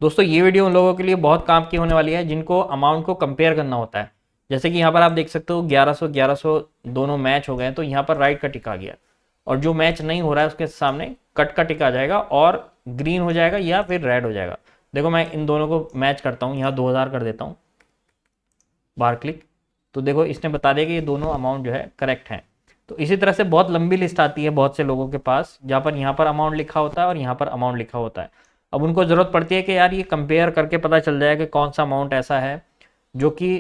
दोस्तों ये वीडियो उन लोगों के लिए बहुत काम की होने वाली है जिनको अमाउंट को कंपेयर करना होता है। जैसे कि यहाँ पर आप देख सकते हो 1100 1100 दोनों मैच हो गए, तो यहाँ पर राइट का टिक आ गया, और जो मैच नहीं हो रहा है उसके सामने कट का टिक आ जाएगा और ग्रीन हो जाएगा या फिर रेड हो जाएगा। देखो मैं इन दोनों को मैच करता हूँ, यहाँ 2000 कर देता हूँ, बार क्लिक, तो देखो इसने बता दिया कि ये दोनों अमाउंट जो है करेक्ट हैं। तो इसी तरह से बहुत लंबी लिस्ट आती है बहुत से लोगों के पास, जहाँ पर यहाँ पर अमाउंट लिखा होता है और यहाँ पर अमाउंट लिखा होता है। अब उनको ज़रूरत पड़ती है कि यार ये कंपेयर करके पता चल जाए कि कौन सा अमाउंट ऐसा है जो कि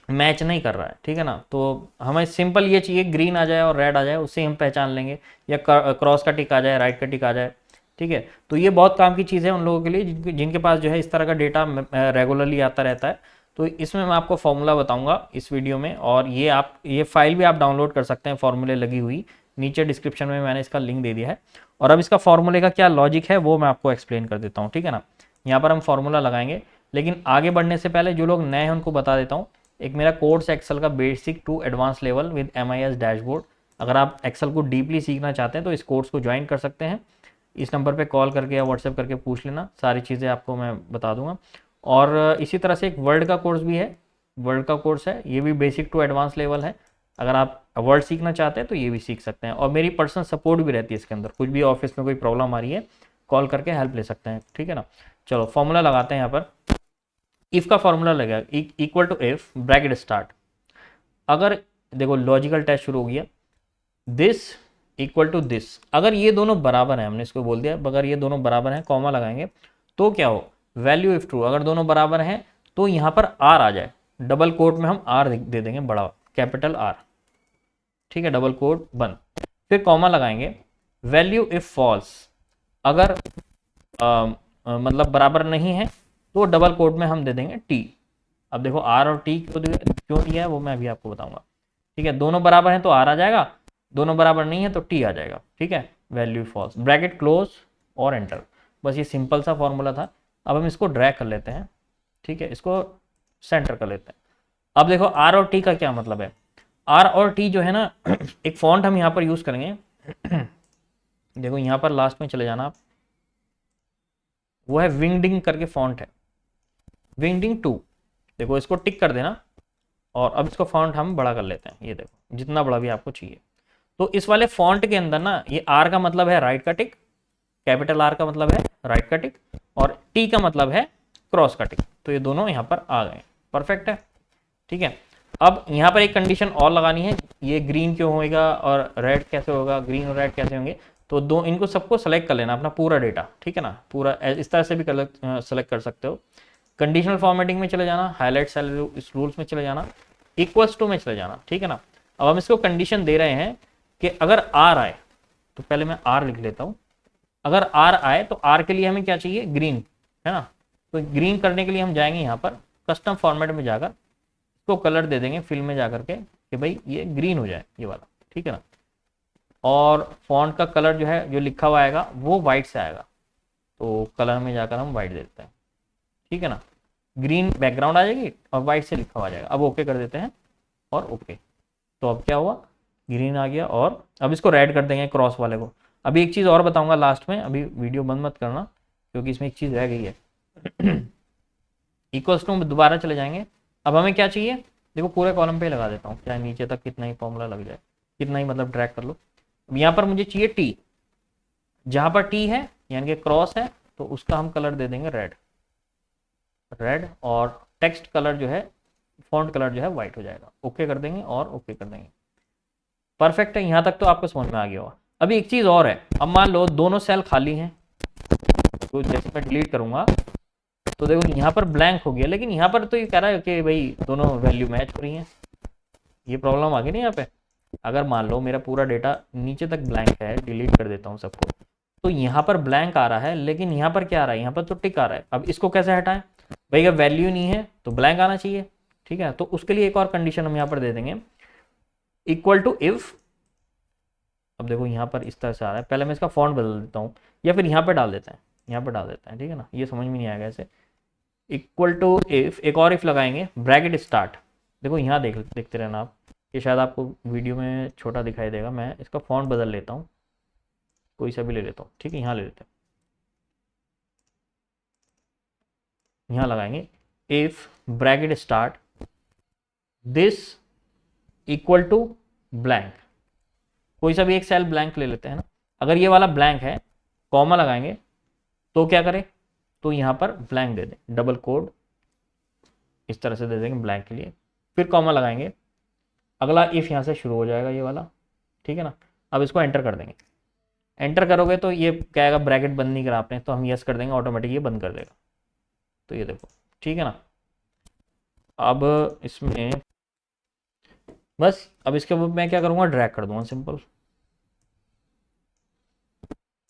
मैच नहीं कर रहा है, ठीक है ना। तो हमें सिंपल ये चाहिए ग्रीन आ जाए और रेड आ जाए, उससे हम पहचान लेंगे, या क्रॉस का टिक आ जाए, राइट का टिक आ जाए, ठीक है। तो ये बहुत काम की चीज़ है उन लोगों के लिए जिनके पास जो है इस तरह का डेटा रेगुलरली आता रहता है। तो इसमें मैं आपको फॉर्मूला बताऊंगा इस वीडियो में, और ये फाइल भी आप डाउनलोड कर सकते हैं फॉर्मूले लगी हुई, नीचे डिस्क्रिप्शन में मैंने इसका लिंक दे दिया है। और अब इसका फॉर्मूले का क्या लॉजिक है वो मैं आपको एक्सप्लेन कर देता हूँ, ठीक है ना। यहाँ पर हम फॉर्मूला लगाएंगे, लेकिन आगे बढ़ने से पहले जो लोग नए हैं उनको बता देता हूँ, एक मेरा कोर्स एक्सेल का basic to advance level with MIS dashboard, अगर आप एक्सेल को डीपली सीखना चाहते हैं तो इस कोर्स को ज्वाइन कर सकते हैं। इस नंबर पे कॉल करके या व्हाट्सएप करके पूछ लेना, सारी चीज़ें आपको मैं बता दूंगा। और इसी तरह से एक वर्ड का कोर्स भी है, वर्ड का कोर्स है, ये भी बेसिक टू एडवांस लेवल है। अगर आप वर्ड सीखना चाहते हैं तो ये भी सीख सकते हैं, और मेरी पर्सनल सपोर्ट भी रहती है इसके अंदर, कुछ भी ऑफिस में कोई प्रॉब्लम आ रही है कॉल करके हेल्प ले सकते हैं, ठीक है ना। चलो फॉर्मूला लगाते हैं यहाँ पर। इफ का फॉर्मूला लगेगा equal to if bracket start, अगर देखो लॉजिकल टेस्ट शुरू हो गया, दिस इक्वल टू दिस, अगर ये दोनों बराबर हैं, हमने इसको बोल दिया अगर ये दोनों बराबर हैं, कॉमा लगाएंगे तो क्या हो, वैल्यू इफ ट्रू, अगर दोनों बराबर हैं तो यहाँ पर आर आ जाए, डबल कोट में हम आर दे देंगे, बड़ा कैपिटल आर, ठीक है, डबल कोट बंद, फिर कॉमा लगाएंगे, वैल्यू इफ फॉल्स, अगर मतलब बराबर नहीं है तो डबल कोट में हम दे देंगे टी। अब देखो आर और टी क्यों दिया है वो मैं अभी आपको बताऊंगा, ठीक है। दोनों बराबर हैं तो आर आ जाएगा, दोनों बराबर नहीं है तो टी आ जाएगा, ठीक है। वैल्यू फॉल्स, ब्रैकेट क्लोज और एंटर, बस ये सिंपल सा फॉर्मूला था। अब हम इसको ड्रैग कर लेते हैं, ठीक है, इसको सेंटर कर लेते हैं। अब देखो आर और टी का क्या मतलब है, आर और टी जो है ना एक फॉन्ट हम यहाँ पर यूज करेंगे देखो यहाँ पर लास्ट में चले जाना आप, वो है विंगडिंग करके फॉन्ट है, विंगडिंग 2, देखो इसको टिक कर देना, और अब इसको फॉन्ट हम बड़ा कर लेते हैं, ये देखो जितना बड़ा भी आपको चाहिए। तो इस वाले फॉन्ट के अंदर ना ये आर का मतलब है राइट का टिक, कैपिटल आर का मतलब है राइट का टिक, और टी का मतलब है क्रॉस का टिक, तो ये दोनों यहाँ पर आ गए, परफेक्ट है, ठीक है। अब यहाँ पर एक कंडीशन और लगानी है, ये ग्रीन क्यों होएगा और रेड कैसे होगा, ग्रीन और रेड कैसे होंगे, तो दो इनको सबको सेलेक्ट कर लेना अपना पूरा डेटा, ठीक है ना, पूरा इस तरह से भी सेलेक्ट कर सकते हो। कंडीशनल फॉर्मेटिंग में चले जाना, हाईलाइट सेल इस रूल्स में चले जाना, इक्वल्स टू में चले जाना, ठीक है ना। अब हम इसको कंडीशन दे रहे हैं कि अगर आर आए, तो पहले मैं आर लिख लेता हूँ, अगर आर आए तो आर के लिए हमें क्या चाहिए, ग्रीन, है ना। तो ग्रीन करने के लिए हम जाएंगे यहाँ पर कस्टम फॉर्मेट में जाकर, इसको कलर दे देंगे फिल में जाकर के कि भाई ये ग्रीन हो जाए ये वाला, ठीक है ना। और फॉन्ट का कलर जो है जो लिखा हुआ आएगा वो वाइट से आएगा, तो कलर में जाकर हम वाइट दे देते हैं, ठीक है ना। ग्रीन बैकग्राउंड आ जाएगी और वाइट से लिखा हुआ आ जाएगा, अब ओके कर देते हैं और ओके, तो अब क्या हुआ, ग्रीन आ गया। और अब इसको रेड कर देंगे क्रॉस वाले को। अभी एक चीज़ और बताऊंगा लास्ट में, अभी वीडियो बंद मत करना क्योंकि इसमें एक चीज़ रह गई है इक्वल्स टू में दोबारा चले जाएंगे। अब हमें क्या चाहिए, देखो पूरे कॉलम पे ही लगा देता हूँ, चाहे नीचे तक कितना ही फॉर्मूला लग जाए, कितना ही मतलब ड्रैग कर लो। अब यहाँ पर मुझे चाहिए टी, जहाँ पर टी है यानी कि क्रॉस है तो उसका हम कलर दे देंगे रेड, रेड, और टेक्स्ट कलर जो है फॉन्ट कलर जो है वाइट हो जाएगा, ओके कर देंगे और ओके कर देंगे, परफेक्ट है। यहाँ तक तो आपको समझ में आ गया होगा। अभी एक चीज़ और है, अब मान लो दोनों सेल खाली हैं, तो जैसे मैं डिलीट करूंगा तो देखो यहाँ पर ब्लैंक हो गया, लेकिन यहाँ पर तो ये कह रहा है कि भाई दोनों वैल्यू मैच हो रही हैं, ये प्रॉब्लम आ गई ना यहाँ पे। अगर मान लो मेरा पूरा डेटा नीचे तक ब्लैंक है, डिलीट कर देता हूँ सबको, तो यहाँ पर ब्लैंक आ रहा है लेकिन यहाँ पर क्या आ रहा है, यहाँ पर तो टिक आ रहा है। अब इसको कैसे हटाएं, भाई अगर वैल्यू नहीं है तो ब्लैंक आना चाहिए, ठीक है। तो उसके लिए एक और कंडीशन हम यहाँ पर दे देंगे, इक्वल टू इफ, अब देखो यहाँ पर इस तरह से आ रहा है, पहले मैं इसका फॉन्ट बदल देता हूँ या फिर यहाँ पर डाल देते हैं, यहाँ पर डाल देते हैं, ठीक है ना, ये समझ में नहीं आएगा ऐसे। इक्वल टू इफ, एक और इफ लगाएंगे, ब्रैकेट स्टार्ट, देखो यहाँ देखते रहना आप, ये शायद आपको वीडियो में छोटा दिखाई देगा, मैं इसका फॉन्ट बदल लेता हूँ, कोई सा भी ले लेता हूँ, ठीक है, यहाँ ले लेते हैं, यहाँ लगाएंगे if bracket start this equal to blank, कोई सा भी एक सेल ब्लैंक ले लेते हैं ना। अगर ये वाला ब्लैंक है, कॉमा लगाएंगे तो क्या करें, तो यहाँ पर ब्लैंक दे दें, डबल कोड इस तरह से दे देंगे ब्लैंक के लिए, फिर कॉमा लगाएंगे, अगला इफ यहाँ से शुरू हो जाएगा ये वाला, ठीक है ना। अब इसको एंटर कर देंगे, एंटर करोगे तो ये कहेगा ब्रैकेट बंद नहीं करा आपने, तो हम यस कर देंगे, ऑटोमेटिक ये बंद कर देगा। तो ये देखो, ठीक है ना। अब इसमें बस, अब इसके ऊपर मैं क्या करूँगा, ड्रैग कर दूंगा सिंपल।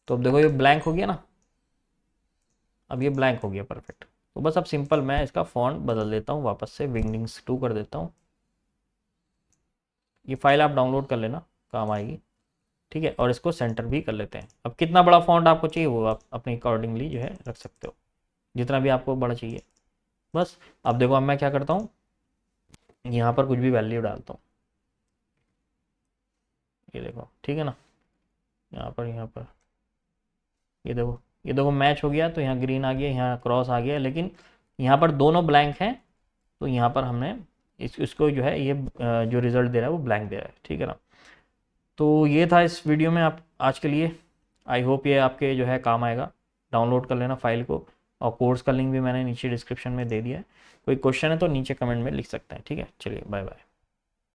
तो अब देखो ये ब्लैंक हो गया ना, अब ये ब्लैंक हो गया, परफेक्ट। तो बस अब सिंपल मैं इसका फॉन्ट बदल देता हूँ, वापस से विंगडिंग्स 2 कर देता हूँ। ये फाइल आप डाउनलोड कर लेना, काम आएगी, ठीक है। और इसको सेंटर भी कर लेते हैं। अब कितना बड़ा फॉन्ट आपको चाहिए वो आप अपने अकॉर्डिंगली जो है रख सकते हो, जितना भी आपको बड़ा चाहिए। बस अब देखो, अब मैं क्या करता हूँ, यहाँ पर कुछ भी वैल्यू डालता हूँ, ये देखो, ठीक है ना। यहाँ पर ये देखो मैच हो गया, तो यहाँ ग्रीन आ गया, यहाँ क्रॉस आ गया, लेकिन यहाँ पर दोनों ब्लैंक हैं, तो यहाँ पर हमने इसको जो है ये जो रिज़ल्ट दे रहा है वो ब्लैंक दे रहा है, ठीक है ना। तो ये था इस वीडियो में आप आज के लिए। आई होप ये आपके जो है काम आएगा। डाउनलोड कर लेना फाइल को, और कोर्स का लिंक भी मैंने नीचे डिस्क्रिप्शन में दे दिया है। कोई क्वेश्चन है तो नीचे कमेंट में लिख सकते हैं, ठीक है। चलिए, बाय बाय।